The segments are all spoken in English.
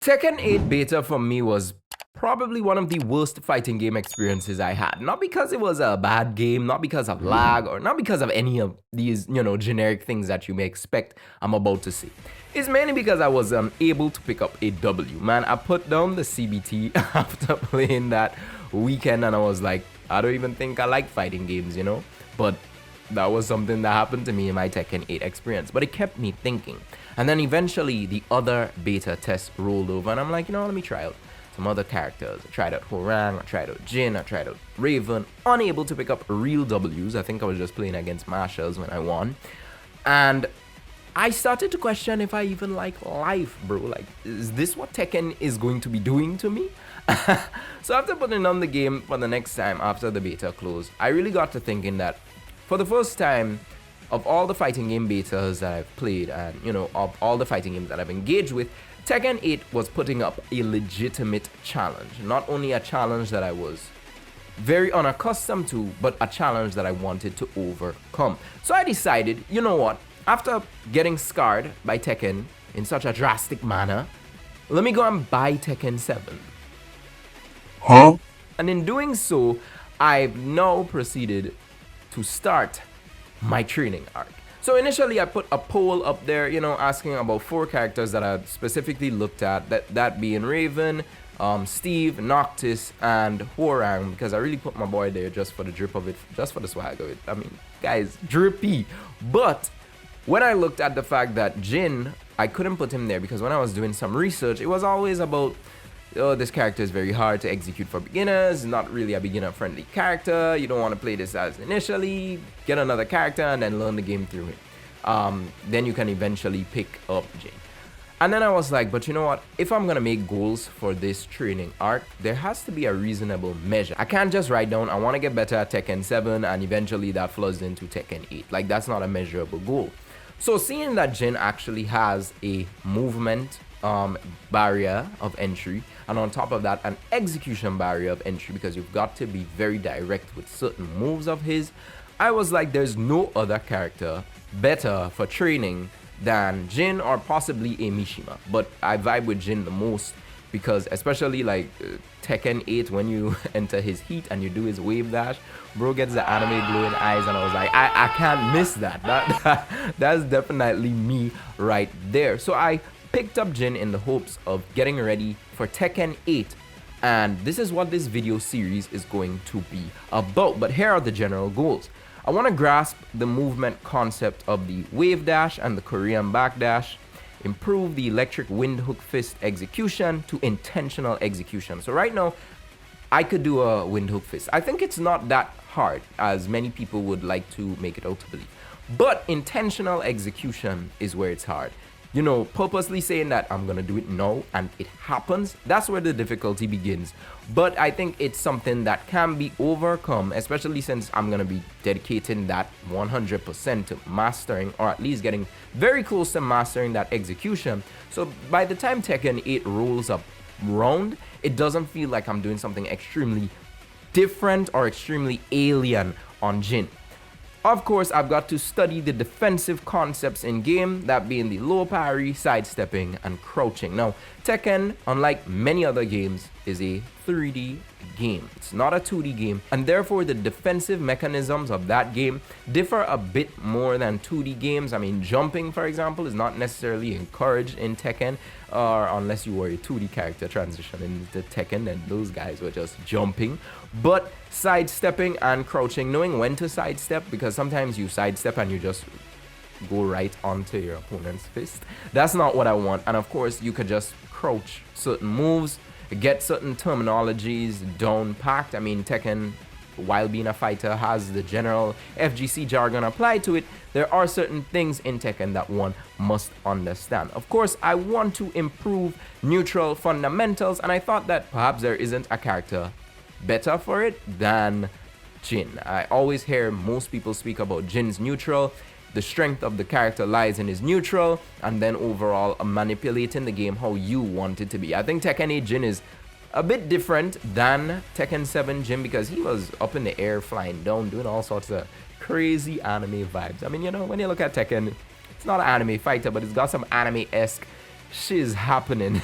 Tekken 8 beta for me was probably one of the worst fighting game experiences I had. Not because it was a bad game, not because of lag, or not because of any of these, generic things that you may expect I'm about to say. It's mainly because I was able to pick up a W. Man, I put down the CBT after playing that weekend and I was like, I don't even think I like fighting games. But that was something that happened to me in my Tekken 8 experience, but it kept me thinking. And then eventually the other beta tests rolled over and I'm like, let me try out some other characters. I tried out Horang, I tried out Jin, I tried out Raven, unable to pick up real Ws. I think I was just playing against Marshals when I won. And I started to question if I even like life, bro. Like, is this what Tekken is going to be doing to me? So after putting on the game for the next time after the beta closed, I really got to thinking that for the first time, of all the fighting game betas that I've played and, of all the fighting games that I've engaged with, Tekken 8 was putting up a legitimate challenge. Not only a challenge that I was very unaccustomed to, but a challenge that I wanted to overcome. So I decided, you know what? After getting scarred by Tekken in such a drastic manner, let me go and buy Tekken 7. Huh? And in doing so, I've now proceeded to start my training arc. So initially I put a poll up there, asking about 4 characters that I specifically looked at, that being Raven, Steve, Noctis, and Horang, because I really put my boy there just for the drip of it, just for the swag of it. I mean, guys, drippy. But when I looked at the fact that Jin, I couldn't put him there because when I was doing some research, it was always about, oh, this character is very hard to execute for beginners, not really a beginner-friendly character, you don't want to play this as initially, get another character and then learn the game through it. Then you can eventually pick up Jin. And then I was like, but you know what, if I'm gonna make goals for this training arc, there has to be a reasonable measure. I can't just write down, I want to get better at Tekken 7 and eventually that flows into Tekken 8. Like, that's not a measurable goal. So seeing that Jin actually has a movement barrier of entry, and on top of that an execution barrier of entry because you've got to be very direct with certain moves of his, I was like, there's no other character better for training than Jin or possibly a Mishima. But I vibe with Jin the most because especially like Tekken 8, when you enter his heat and you do his wave dash, bro gets the anime glowing eyes and I was like, I can't miss that. That's definitely me right there. So I picked up Jin in the hopes of getting ready for Tekken 8, and this is what this video series is going to be about. But here are the general goals. I want to grasp the movement concept of the wave dash and the Korean backdash, improve the electric wind hook fist execution to intentional execution. So right now I could do a wind hook fist. I think it's not that hard as many people would like to make it out to believe, but intentional execution is where it's hard. Purposely saying that I'm gonna do it now and it happens, that's where the difficulty begins. But I think it's something that can be overcome, especially since I'm gonna be dedicating that 100% to mastering, or at least getting very close to mastering that execution. So by the time Tekken 8 rolls up round, it doesn't feel like I'm doing something extremely different or extremely alien on Jin. Of course, I've got to study the defensive concepts in game, that being the low parry, sidestepping, and crouching. Now, Tekken, unlike many other games, is a 3D game. It's not a 2D game, and therefore the defensive mechanisms of that game differ a bit more than 2D games. I mean, jumping, for example, is not necessarily encouraged in Tekken, or unless you were a 2D character transitioning into Tekken, then those guys were just jumping. But sidestepping and crouching, knowing when to sidestep, because sometimes you sidestep and you just go right onto your opponent's fist. That's not what I want. And of course, you could just crouch certain moves, get certain terminologies down packed. I mean, Tekken, while being a fighter, has the general FGC jargon applied to it. There are certain things in Tekken that one must understand. Of course, I want to improve neutral fundamentals, and I thought that perhaps there isn't a character better for it than Jin. I always hear most people speak about Jin's neutral. The strength of the character lies in his neutral, and then overall manipulating the game how you want it to be. I think Tekken 8 Jin is a bit different than Tekken 7 Jin because he was up in the air, flying down, doing all sorts of crazy anime vibes. I mean, when you look at Tekken, it's not an anime fighter, but it's got some anime-esque shiz happening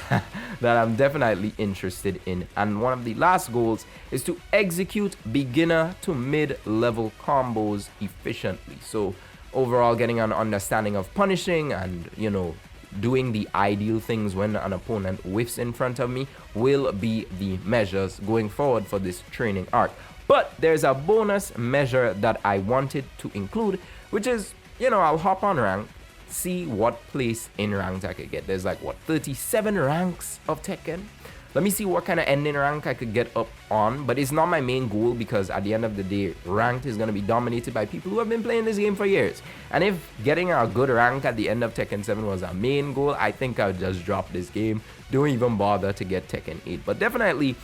that I'm definitely interested in. And one of the last goals is to execute beginner to mid-level combos efficiently. So overall getting an understanding of punishing and, you know, doing the ideal things when an opponent whiffs in front of me will be the measures going forward for this training arc. But there's a bonus measure that I wanted to include, which is, you know, I'll hop on rank, see what place in ranked I could get. There's like, what, 37 ranks of Tekken? Let me see what kind of ending rank I could get up on, but it's not my main goal because at the end of the day, ranked is going to be dominated by people who have been playing this game for years. And if getting a good rank at the end of Tekken 7 was our main goal, I think I would just drop this game. Don't even bother to get Tekken 8. But definitely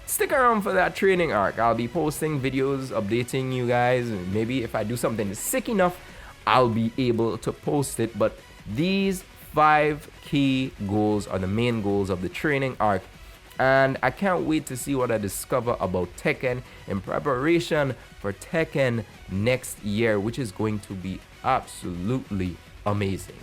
stick around for that training arc. I'll be posting videos, updating you guys. Maybe if I do something sick enough, I'll be able to post it. But these 5 key goals are the main goals of the training arc, and I can't wait to see what I discover about Tekken in preparation for Tekken next year, which is going to be absolutely amazing.